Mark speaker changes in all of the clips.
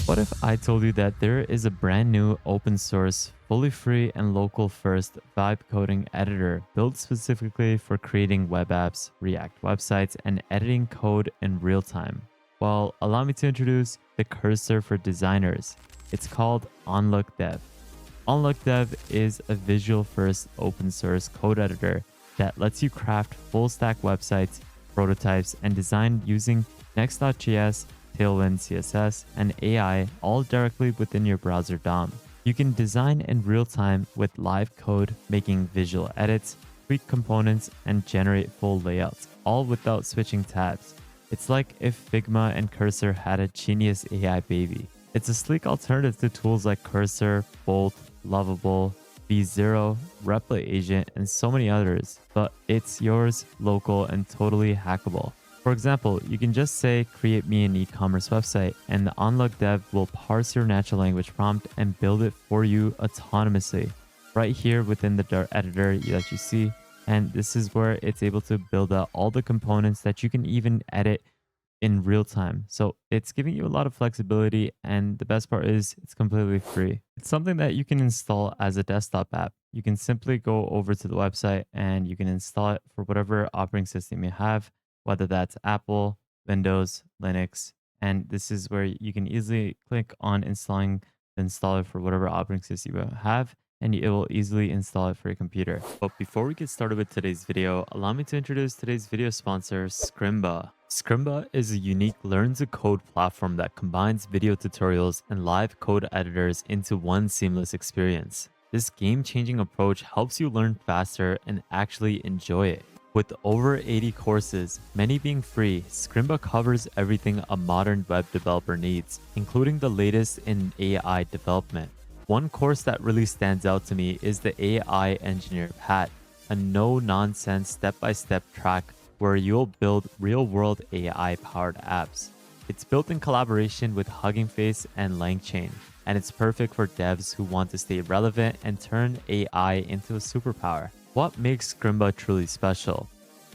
Speaker 1: What if I told you that there is a brand new open source, fully free and local first vibe coding editor built specifically for creating web apps, React websites, and editing code in real time? Well, allow me to introduce the cursor for designers. It's called Onlook Dev. Onlook Dev is a visual first open source code editor that lets you craft full stack websites, prototypes, and design using Next.js, Tailwind CSS, and AI all directly within your browser DOM. You can design in real time with live code, making visual edits, tweak components, and generate full layouts, all without switching tabs. It's like if Figma and Cursor had a genius AI baby. It's a sleek alternative to tools like Cursor, Bolt, Lovable, V0, Replit Agent, and so many others, but it's yours, local, and totally hackable. For example, you can just say, create me an e-commerce website, and the Onlook Dev will parse your natural language prompt and build it for you autonomously, right here within the editor that you see. And this is where it's able to build out all the components that you can even edit in real time. So it's giving you a lot of flexibility, and the best part is it's completely free. It's something that you can install as a desktop app. You can simply go over to the website and you can install it for whatever operating system you have, whether that's Apple, Windows, Linux. And this is where you can easily click on installing the installer for whatever operating system you have, and it will easily install it for your computer. But before we get started with today's video, allow me to introduce today's video sponsor, Scrimba. Scrimba is a unique learn-to-code platform that combines video tutorials and live code editors into one seamless experience. This game-changing approach helps you learn faster and actually enjoy it. With over 80 courses, many being free, Scrimba covers everything a modern web developer needs, including the latest in AI development. One course that really stands out to me is the AI Engineer Path, a no-nonsense step-by-step track where you'll build real-world AI-powered apps. It's built in collaboration with Hugging Face and LangChain, and it's perfect for devs who want to stay relevant and turn AI into a superpower. What makes Scrimba truly special?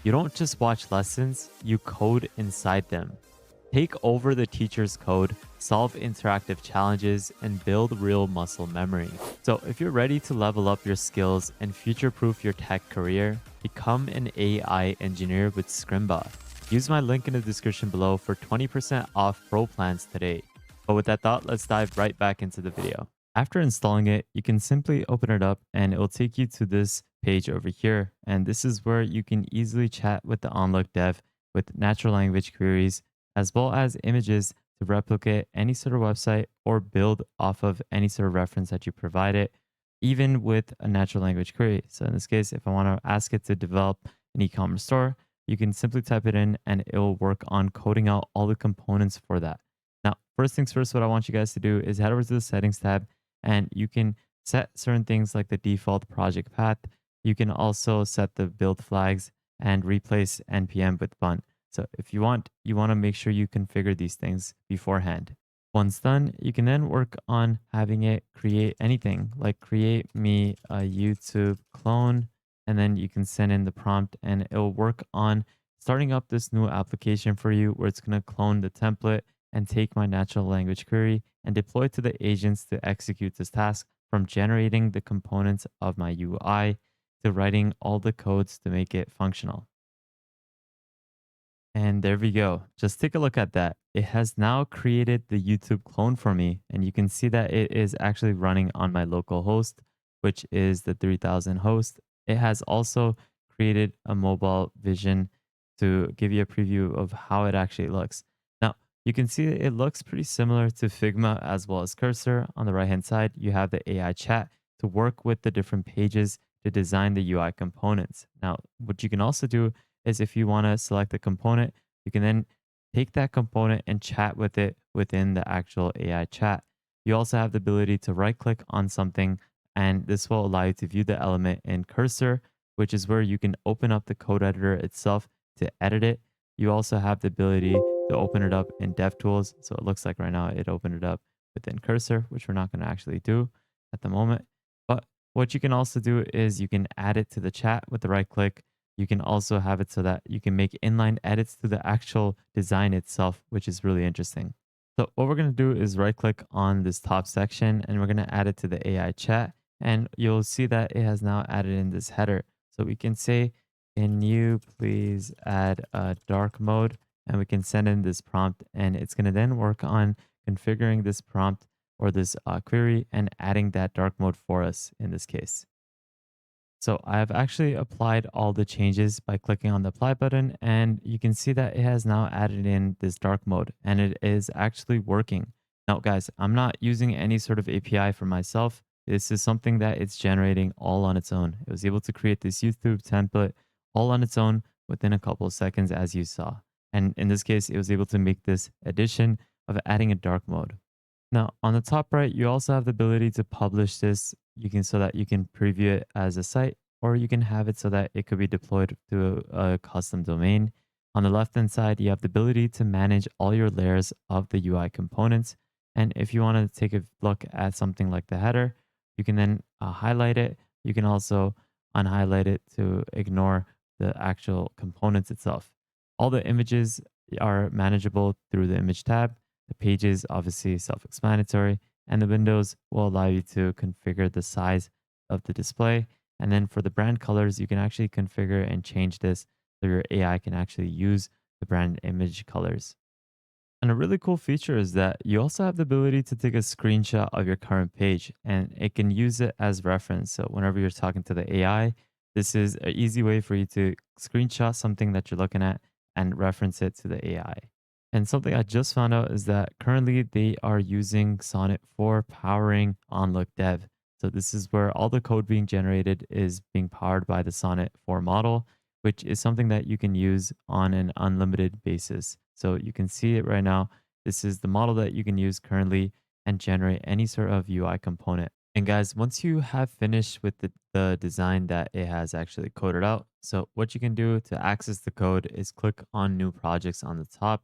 Speaker 1: You don't just watch lessons, you code inside them. Take over the teacher's code, solve interactive challenges, and build real muscle memory. So if you're ready to level up your skills and future-proof your tech career, become an AI engineer with Scrimba. Use my link in the description below for 20% off pro plans today. But with that thought, let's dive right back into the video. After installing it, you can simply open it up and it will take you to this page over here. And this is where you can easily chat with the Onlook Dev with natural language queries, as well as images to replicate any sort of website or build off of any sort of reference that you provide it, even with a natural language query. So in this case, if I want to ask it to develop an e-commerce store, you can simply type it in and it will work on coding out all the components for that. Now, first things first, what I want you guys to do is head over to the settings tab and you can set certain things like the default project path. You can also set the build flags and replace npm with bunt. So if you want to make sure you configure these things beforehand. Once done, you can then work on having it create anything, like create me a YouTube clone, and then you can send in the prompt and it'll work on starting up this new application for you where it's going to clone the template and take my natural language query and deploy to the agents to execute this task, from generating the components of my UI to writing all the codes to make it functional. And there we go. Just take a look at that. It has now created the YouTube clone for me. And you can see that it is actually running on my local host, which is the 3000 host. It has also created a mobile vision to give you a preview of how it actually looks. Now, you can see it looks pretty similar to Figma as well as Cursor. On the right-hand side, you have the AI chat to work with the different pages to design the UI components. Now, what you can also do is if you want to select a component, you can then take that component and chat with it within the actual AI chat. You also have the ability to right click on something, and this will allow you to view the element in Cursor, which is where you can open up the code editor itself to edit it. You also have the ability to open it up in DevTools. So it looks like right now it opened it up within Cursor, which we're not going to actually do at the moment. But what you can also do is you can add it to the chat with the right click. You can also have it so that you can make inline edits to the actual design itself, which is really interesting. So what we're going to do is right click on this top section and we're going to add it to the AI chat. And you'll see that it has now added in this header. So we can say, can you please add a dark mode? And we can send in this prompt and it's going to then work on configuring this prompt or this query and adding that dark mode for us in this case. So I've actually applied all the changes by clicking on the apply button and you can see that it has now added in this dark mode and it is actually working. Now guys, I'm not using any sort of API for myself. This is something that it's generating all on its own. It was able to create this YouTube template all on its own within a couple of seconds as you saw. And in this case, it was able to make this addition of adding a dark mode. Now, on the top right, you also have the ability to publish this. You can so that you can preview it as a site, or you can have it so that it could be deployed to a custom domain. On the left-hand side, you have the ability to manage all your layers of the UI components. And if you want to take a look at something like the header, you can then highlight it. You can also unhighlight it to ignore the actual components itself. All the images are manageable through the image tab. The pages, obviously self-explanatory, and the windows will allow you to configure the size of the display. And then for the brand colors, you can actually configure and change this so your AI can actually use the brand image colors. And a really cool feature is that you also have the ability to take a screenshot of your current page and it can use it as reference. So whenever you're talking to the AI, this is an easy way for you to screenshot something that you're looking at and reference it to the AI. And something I just found out is that currently they are using Sonnet for powering Onlook Dev. So this is where all the code being generated is being powered by the Sonnet 4 model, which is something that you can use on an unlimited basis. So you can see it right now. This is the model that you can use currently and generate any sort of UI component. And guys, once you have finished with the design that it has actually coded out, so what you can do to access the code is click on new projects on the top,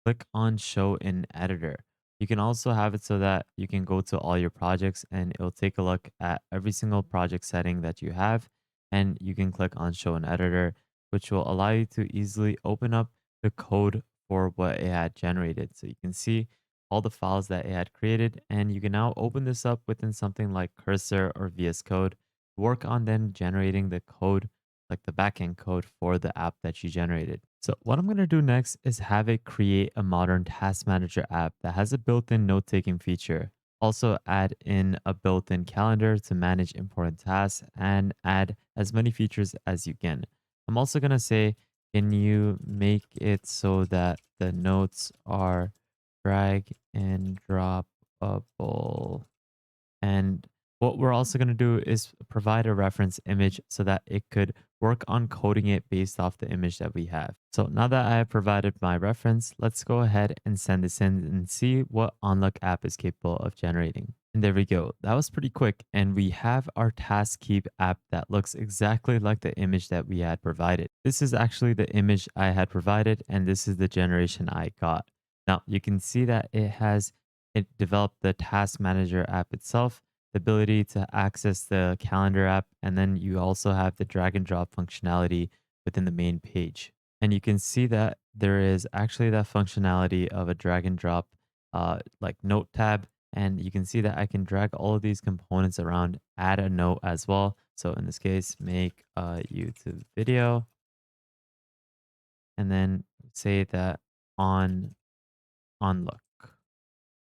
Speaker 1: click on show in editor. You can also have it so that you can go to all your projects and it'll take a look at every single project setting that you have. And you can click on show in editor, which will allow you to easily open up the code for what it had generated. So you can see all the files that it had created, and you can now open this up within something like Cursor or VS Code, work on then generating the code, like the backend code for the app that you generated. So what I'm going to do next is have it create a modern task manager app that has a built-in note-taking feature. Also add in a built-in calendar to manage important tasks and add as many features as you can. I'm also going to say, can you make it so that the notes are drag and droppable? And what we're also going to do is provide a reference image so that it could work on coding it based off the image that we have. So now that I have provided my reference, let's go ahead and send this in and see what Onlook app is capable of generating. And there we go. That was pretty quick. And we have our task keep app that looks exactly like the image that we had provided. This is actually the image I had provided, and this is the generation I got. Now you can see that it developed the task manager app itself, the ability to access the calendar app, and then you also have the drag and drop functionality within the main page. And you can see that there is actually that functionality of a drag and drop like note tab. And you can see that I can drag all of these components around, add a note as well. So in this case, make a YouTube video and then say that on look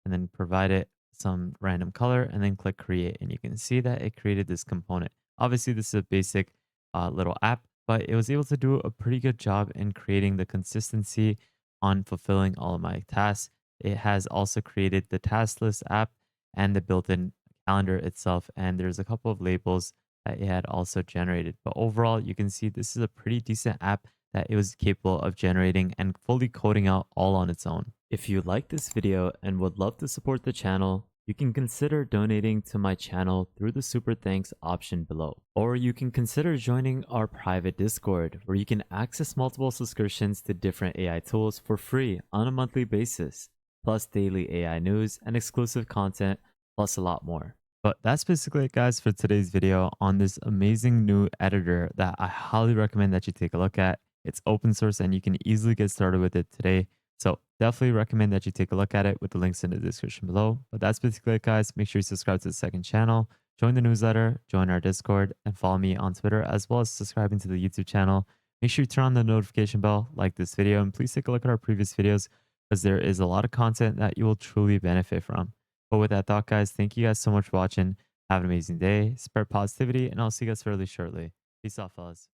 Speaker 1: and then provide it some random color and then click create. And you can see that it created this component. Obviously, this is a basic little app, but it was able to do a pretty good job in creating the consistency on fulfilling all of my tasks. It has also created the task list app and the built-in calendar itself. And there's a couple of labels that it had also generated. But overall, you can see this is a pretty decent app that it was capable of generating and fully coding out all on its own. If you like this video and would love to support the channel, you can consider donating to my channel through the super thanks option below. Or you can consider joining our private Discord where you can access multiple subscriptions to different AI tools for free on a monthly basis, plus daily AI news and exclusive content, plus a lot more. But that's basically it, guys, for today's video on this amazing new editor that I highly recommend that you take a look at. It's open source and you can easily get started with it today. So Definitely recommend that you take a look at it with the links in the description below. But that's basically it, guys. Make sure you subscribe to the second channel, join the newsletter, join our Discord, and follow me on Twitter, as well as subscribing to the YouTube channel. Make sure you turn on the notification bell, like this video, and please take a look at our previous videos because there is a lot of content that you will truly benefit from. But with that thought, guys, thank you guys so much for watching. Have an amazing day, spread positivity, and I'll see you guys fairly shortly. Peace out, fellas.